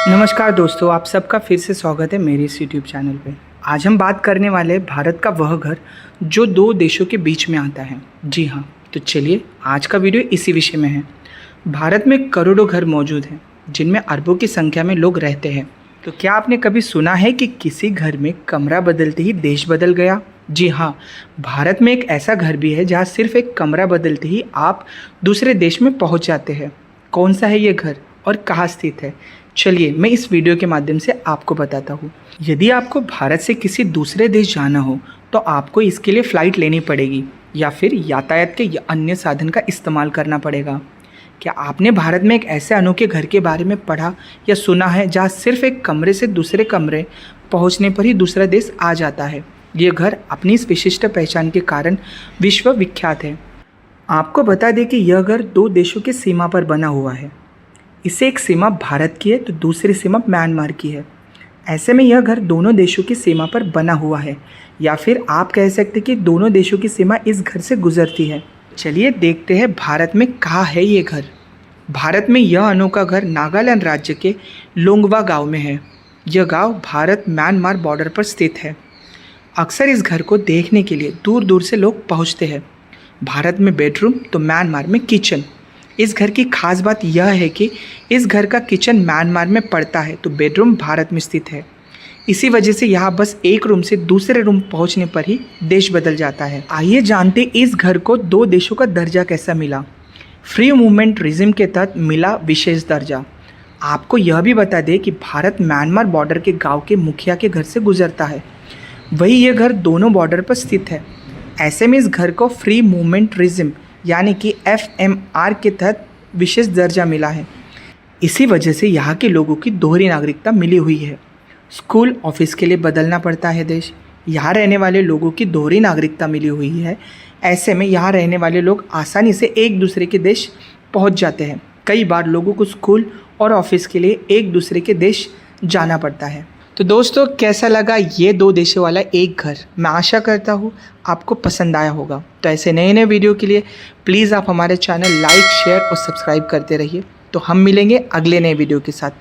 नमस्कार दोस्तों, आप सबका फिर से स्वागत है मेरे इस यूट्यूब चैनल पे। आज हम बात करने वाले हैं भारत का वह घर जो दो देशों के बीच में आता है। जी हाँ, तो चलिए आज का वीडियो इसी विषय में है। भारत में करोड़ों घर मौजूद हैं जिनमें अरबों की संख्या में लोग रहते हैं। तो क्या आपने कभी सुना है कि किसी घर में कमरा बदलते ही देश बदल गया? जी हाँ, भारत में एक ऐसा घर भी है जहाँ सिर्फ एक कमरा बदलते ही आप दूसरे देश में पहुँच जाते हैं। कौन सा है ये घर और कहाँ स्थित है? चलिए मैं इस वीडियो के माध्यम से आपको बताता हूँ। यदि आपको भारत से किसी दूसरे देश जाना हो तो आपको इसके लिए फ़्लाइट लेनी पड़ेगी या फिर यातायात के अन्य साधन का इस्तेमाल करना पड़ेगा। क्या आपने भारत में एक ऐसे अनोखे घर के बारे में पढ़ा या सुना है जहाँ सिर्फ एक कमरे से दूसरे कमरे पहुँचने पर ही दूसरा देश आ जाता है? ये घर अपनी इस विशिष्ट पहचान के कारण विश्व विख्यात है। आपको बता दें कि यह घर दो देशों की सीमा पर बना हुआ है। इससे एक सीमा भारत की है तो दूसरी सीमा म्यांमार की है। ऐसे में यह घर दोनों देशों की सीमा पर बना हुआ है, या फिर आप कह सकते हैं कि दोनों देशों की सीमा इस घर से गुजरती है। चलिए देखते हैं भारत में कहाँ है ये घर। भारत में यह अनोखा घर नागालैंड राज्य के लोंगवा गांव में है। यह गांव भारत म्यांमार बॉर्डर पर स्थित है। अक्सर इस घर को देखने के लिए दूर दूर से लोग पहुँचते हैं। भारत में बेडरूम तो म्यांमार में किचन। इस घर की खास बात यह है कि इस घर का किचन म्यांमार में पड़ता है तो बेडरूम भारत में स्थित है। इसी वजह से यहाँ बस एक रूम से दूसरे रूम पहुँचने पर ही देश बदल जाता है। आइए जानते इस घर को दो देशों का दर्जा कैसा मिला। फ्री मूवमेंट रिजिम के तहत मिला विशेष दर्जा। आपको यह भी बता दें कि भारत म्यांमार बॉर्डर के गाँव के मुखिया के घर से गुजरता है। वही ये घर दोनों बॉर्डर पर स्थित है। ऐसे में इस घर को फ्री मूवमेंट रिजिम यानी कि FMR के तहत विशेष दर्जा मिला है। इसी वजह से यहाँ के लोगों की दोहरी नागरिकता मिली हुई है। स्कूल ऑफिस के लिए बदलना पड़ता है देश। यहाँ रहने वाले लोगों की दोहरी नागरिकता मिली हुई है। ऐसे में यहाँ रहने वाले लोग आसानी से एक दूसरे के देश पहुँच जाते हैं। कई बार लोगों को स्कूल और ऑफिस के लिए एक दूसरे के देश जाना पड़ता है। तो दोस्तों, कैसा लगा ये दो देशों वाला एक घर? मैं आशा करता हूँ आपको पसंद आया होगा। तो ऐसे नए नए वीडियो के लिए प्लीज़ आप हमारे चैनल लाइक, शेयर और सब्सक्राइब करते रहिए। तो हम मिलेंगे अगले नए वीडियो के साथ।